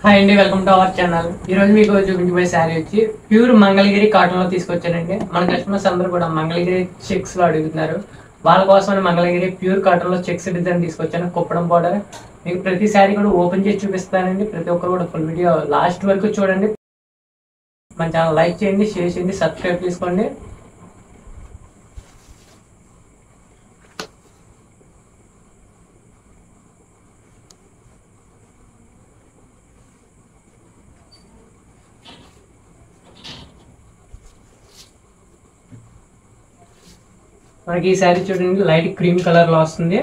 Hi అండి, welcome to our channel. ఈ రోజు మీకు చూపించబోయే శారీ వచ్చి ప్యూర్ మంగళగిరి కాటన్ లో తీసుకొచ్చానండి. మన కస్టమర్స్ అందరూ కూడా మంగళగిరి చెక్స్ లో అడుగుతున్నారు. వాళ్ళ కోసం మంగళగిరి ప్యూర్ కాటన్ లో చెక్స్ డిజైన్ తీసుకొచ్చాను. కుప్పడం బార్డర్ మీకు ప్రతి శారీ కూడా ఓపెన్ చేసి చూపిస్తానండి. ప్రతి ఒక్కరు కూడా ఫుల్ వీడియో లాస్ట్ వరకు చూడండి. మన ఛానల్ లైక్ చేయండి, షేర్ చేయండి, సబ్స్క్రైబ్ చేసుకోండి. మనకి ఈ శారీ చూడండి, లైట్ క్రీమ్ కలర్ లో వస్తుంది.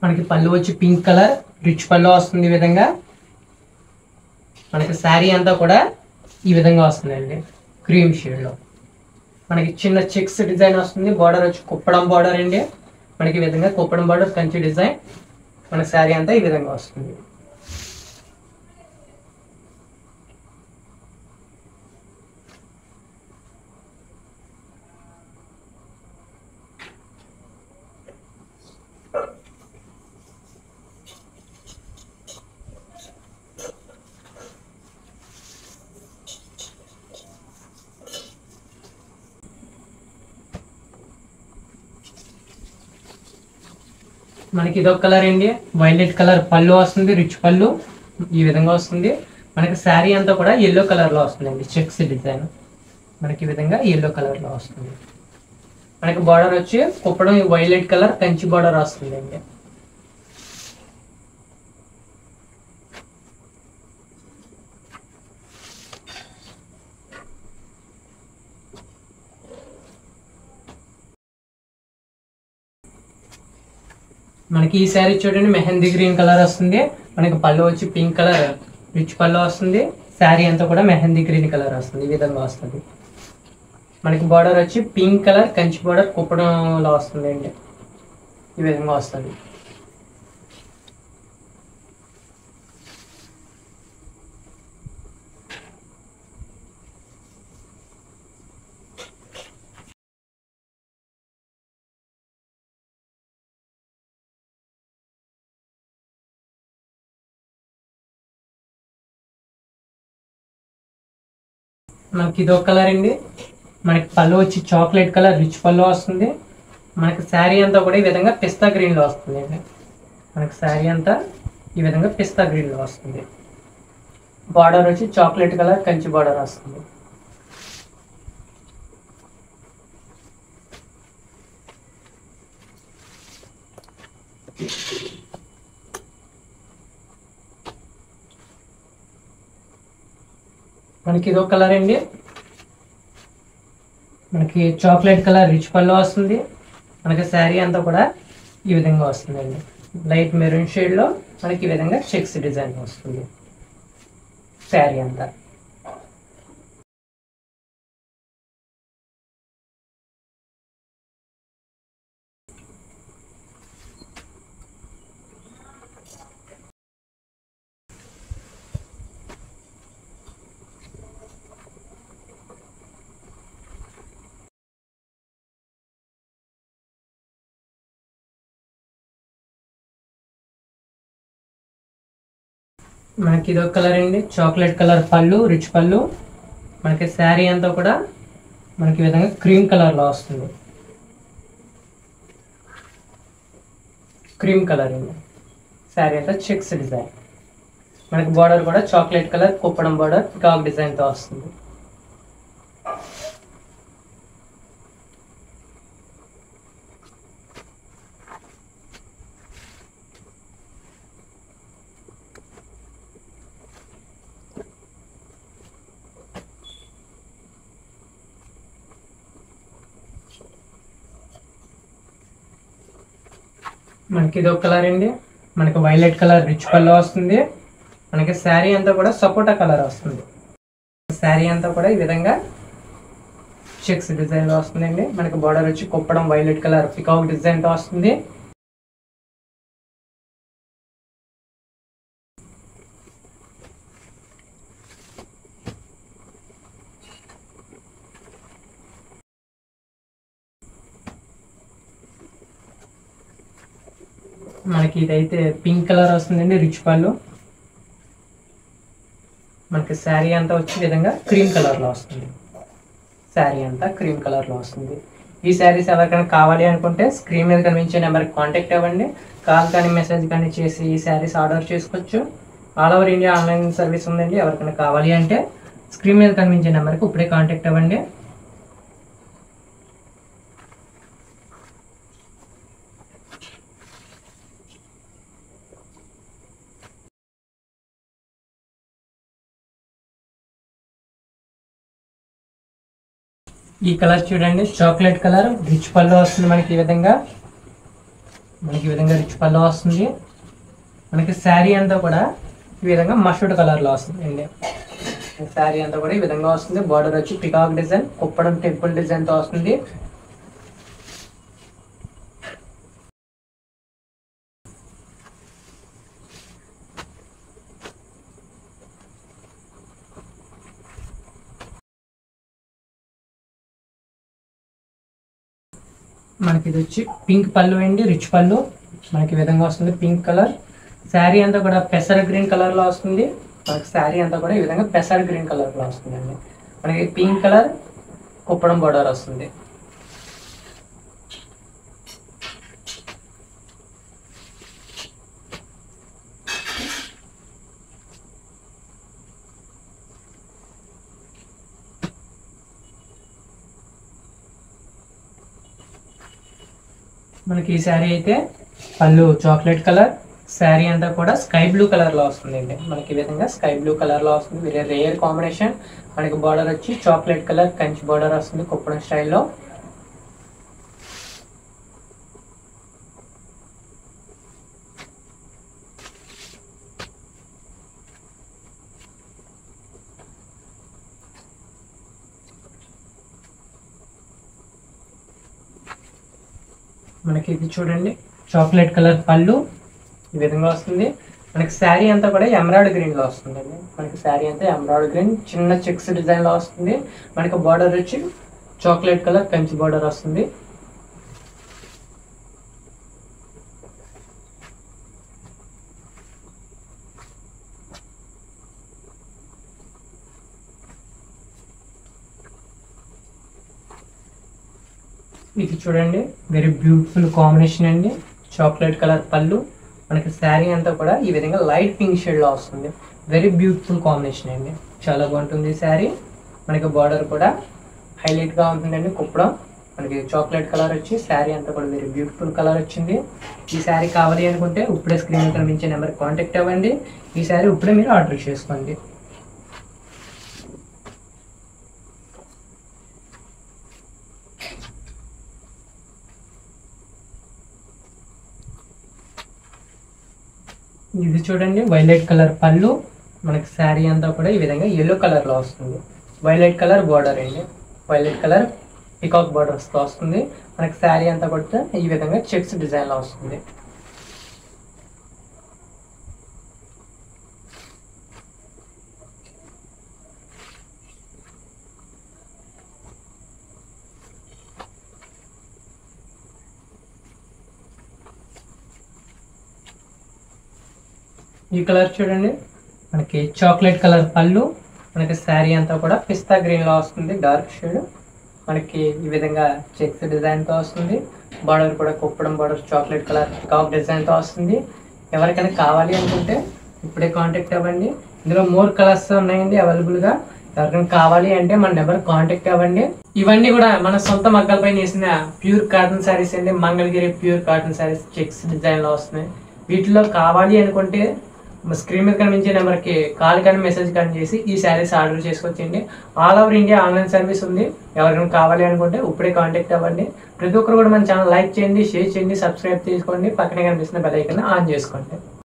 మనకి పళ్ళు వచ్చి పింక్ కలర్ రిచ్ పళ్ళు వస్తుంది. ఈ విధంగా మనకి శారీ అంతా కూడా ఈ విధంగా వస్తుందండి, క్రీమ్ షేడ్ లో. మనకి చిన్న చెక్స్ డిజైన్ వస్తుంది. బార్డర్ వచ్చి కుప్పడం బార్డర్ అండి. మనకి ఈ విధంగా కుప్పడం బార్డర్ కంచి డిజైన్. మన శారీ అంతా ఈ విధంగా వస్తుంది. మనకి ఇదొక కలర్ అండి, వైలెట్ కలర్ పళ్ళు వస్తుంది, రిచ్ పళ్ళు ఈ విధంగా వస్తుంది. మనకి శారీ అంతా కూడా ఎల్లో కలర్ లో వస్తుందండి, చెక్స్ డిజైన్. మనకి ఈ విధంగా ఎల్లో కలర్ లో వస్తుంది. మనకి బార్డర్ వచ్చి Kuppadam violet colour Kanchi border వస్తుందండి. మనకి ఈ శారీ చూడండి, మెహందీ గ్రీన్ కలర్ వస్తుంది. మనకి పళ్ళు వచ్చి పింక్ కలర్ రిచ్ పళ్ళు వస్తుంది. శారీ అంతా కూడా మెహందీ గ్రీన్ కలర్ వస్తుంది. ఈ విధంగా వస్తుంది. మనకి బార్డర్ వచ్చి పింక్ కలర్ కంచి బార్డర్ కుప్పడంలో వస్తుంది అండి. ఈ విధంగా వస్తుంది. మనకి ఇది ఒక కలర్ అండి. మనకి పళ్ళు వచ్చి చాక్లెట్ కలర్ రిచ్ పళ్ళు వస్తుంది. మనకి శారీ అంతా కూడా ఈ విధంగా పిస్తా గ్రీన్ లో వస్తుంది అండి. మనకి శారీ అంతా ఈ విధంగా పిస్తా గ్రీన్ లో వస్తుంది. బార్డర్ వచ్చి చాక్లెట్ కలర్ కంచి బార్డర్ వస్తుంది. మనకి ఇదొక కలర్ అండి. మనకి చాక్లెట్ కలర్ రిచ్ పళ్ళు వస్తుంది. మనకి శారీ అంతా కూడా ఈ విధంగా వస్తుందండి. లైట్ మెరూన్ షేడ్ లో మనకి ఈ విధంగా చెక్స్ డిజైన్ వస్తుంది శారీ అంతా. మనకి ఇదొక కలర్ అండి, చాక్లెట్ కలర్ పళ్ళు రిచ్ పళ్ళు. మనకి శారీ అంతా కూడా మనకి ఈ విధంగా క్రీమ్ కలర్ లో వస్తుంది. క్రీమ్ కలర్ అండి. శారీ అంతా చెక్స్ డిజైన్. మనకి బార్డర్ కూడా chocolate colour Kuppadam border peacock design తో వస్తుంది. మనకి ఇది ఒక కలర్ అండి. మనకి వైలెట్ కలర్ రిచ్ పళ్ళు వస్తుంది. మనకి శారీ అంతా కూడా సపోటా కలర్ వస్తుంది. శారీ అంతా కూడా ఈ విధంగా చెక్స్ డిజైన్ లో వస్తుందండి. మనకి బార్డర్ వచ్చి Kuppadam violet colour peacock design తో వస్తుంది. మనకి ఇదైతే పింక్ కలర్ వస్తుందండి, రిచ్ పళ్ళు. మనకి శారీ అంతా వచ్చే విధంగా క్రీమ్ కలర్లో వస్తుంది. శారీ అంతా క్రీమ్ కలర్లో వస్తుంది. ఈ శారీస్ ఎవరికైనా కావాలి అనుకుంటే స్క్రీన్ మీద కనిపించే నెంబర్కి కాంటాక్ట్ అవ్వండి. కాల్ కానీ మెసేజ్ కానీ చేసి ఈ శారీస్ ఆర్డర్ చేసుకోవచ్చు. All over India online service ఉందండి. ఎవరికైనా కావాలి అంటే స్క్రీన్ మీద కనిపించే నెంబర్కి ఇప్పుడే కాంటాక్ట్ అవ్వండి. ఈ కలర్ చూడండి, చాక్లెట్ కలర్, రిచ్ పళ్ళు వస్తుంది. మనకి ఈ విధంగా రిచ్ పళ్ళు వస్తుంది. మనకి శారీ అంతా కూడా ఈ విధంగా మస్టర్డ్ కలర్లో వస్తుంది అండి. శారీ అంతా కూడా ఈ విధంగా వస్తుంది. బార్డర్ వచ్చి పికాక్ డిజైన్, కుప్పడం టెంపుల్ డిజైన్తో వస్తుంది. మనకి ఇది వచ్చి పింక్ పళ్ళు అండి, రిచ్ పళ్ళు. మనకి ఈ విధంగా వస్తుంది పింక్ కలర్. శారీ అంతా కూడా పెసర్ గ్రీన్ కలర్లో వస్తుంది. మనకి శారీ అంతా కూడా ఈ విధంగా పెసర్ గ్రీన్ కలర్లో వస్తుంది అండి. మనకి పింక్ కలర్ కుప్పడం బోర్డర్ వస్తుంది. మనకి ఈ శారీ అయితే పళ్ళు చాక్లెట్ కలర్, శారీ అంతా కూడా స్కై బ్లూ కలర్లో వస్తుంది అండి. మనకి ఈ విధంగా స్కై బ్లూ కలర్లో వస్తుంది. వేరే రేర్ కాంబినేషన్. మనకి బార్డర్ వచ్చి చాక్లెట్ కలర్ కంచి బార్డర్ వస్తుంది కుప్పడం స్టైల్లో. మనకి ఇది చూడండి, చాక్లెట్ కలర్ పళ్ళు ఈ విధంగా వస్తుంది. మనకి శారీ అంతా కూడా ఎమరాల్డ్ గ్రీన్లో వస్తుందండి. మనకి శారీ అంతా ఎమరాల్డ్ గ్రీన్, చిన్న చెక్స్ డిజైన్లో వస్తుంది. మనకి బార్డర్ వచ్చి చాక్లెట్ కలర్ కంచి బార్డర్ వస్తుంది. ఇది చూడండి, వెరీ బ్యూటిఫుల్ కాంబినేషన్ అండి. చాక్లెట్ కలర్ పళ్ళు. మనకి శారీ అంతా కూడా ఈ విధంగా లైట్ పింక్ షేడ్లో వస్తుంది. వెరీ బ్యూటిఫుల్ కాంబినేషన్ అండి, చాలా బాగుంటుంది ఈ శారీ. మనకి బార్డర్ కూడా హైలైట్గా ఉంటుందండి కుప్పడం. మనకి చాక్లెట్ కలర్ వచ్చి శారీ అంతా కూడా వెరీ బ్యూటిఫుల్ కలర్ వచ్చింది. ఈ శారీ కావాలి అనుకుంటే ఇప్పుడే స్క్రీన్ కనిపించే నెంబర్కి కాంటాక్ట్ అవ్వండి. ఈ శారీ ఇప్పుడే మీరు ఆర్డర్ చేసుకోండి. ఇది చూడండి, వైలెట్ కలర్ పళ్ళు. మనకి శారీ అంతా కూడా ఈ విధంగా ఎల్లో కలర్లో వస్తుంది. వైలెట్ కలర్ బార్డర్ అండి, వైలెట్ కలర్ పికాక్ బార్డర్స్తో వస్తుంది. మనకి శారీ అంతా కూడా ఈ విధంగా చెక్స్ డిజైన్లో వస్తుంది. ఈ కలర్ చూడండి, మనకి చాక్లెట్ కలర్ పళ్ళు. మనకి శారీ అంతా కూడా పిస్తా గ్రీన్లో వస్తుంది, డార్క్ షేడ్. మనకి ఈ విధంగా చెక్స్ డిజైన్తో వస్తుంది. బార్డర్ కూడా Kuppadam border chocolate colour peacock డిజైన్తో వస్తుంది. ఎవరికైనా కావాలి అనుకుంటే ఇప్పుడే కాంటాక్ట్ అవ్వండి. ఇందులో మోర్ కలర్స్ ఉన్నాయండి అవైలబుల్గా. ఎవరికైనా కావాలి అంటే మన నెంబర్ కాంటాక్ట్ అవ్వండి. ఇవన్నీ కూడా మన సొంత మగ్గలపై నేసిన ప్యూర్ కాటన్ శారీస్ అండి. Mangalagiri pure cotton saris checks డిజైన్లో వస్తున్నాయి. వీటిలో కావాలి అనుకుంటే స్క్రీన్ మీద కనిపించే నెంబర్కి కాల్ కానీ మెసేజ్ కానీ చేసి ఈ శారీస్ ఆర్డర్ చేసుకోవచ్చండి. All over India online service ఉంది. ఎవరికైనా కావాలి అనుకుంటే ఇప్పుడే కాంటాక్ట్ అవ్వండి. ప్రతి ఒక్కరు కూడా మన ఛానల్ లైక్ చేయండి, షేర్ చేయండి, సబ్స్క్రైబ్ చేసుకోండి. పక్కనే కనిపిస్తున్న బెల్ ఐకాన్ ఆన్ చేసుకోండి.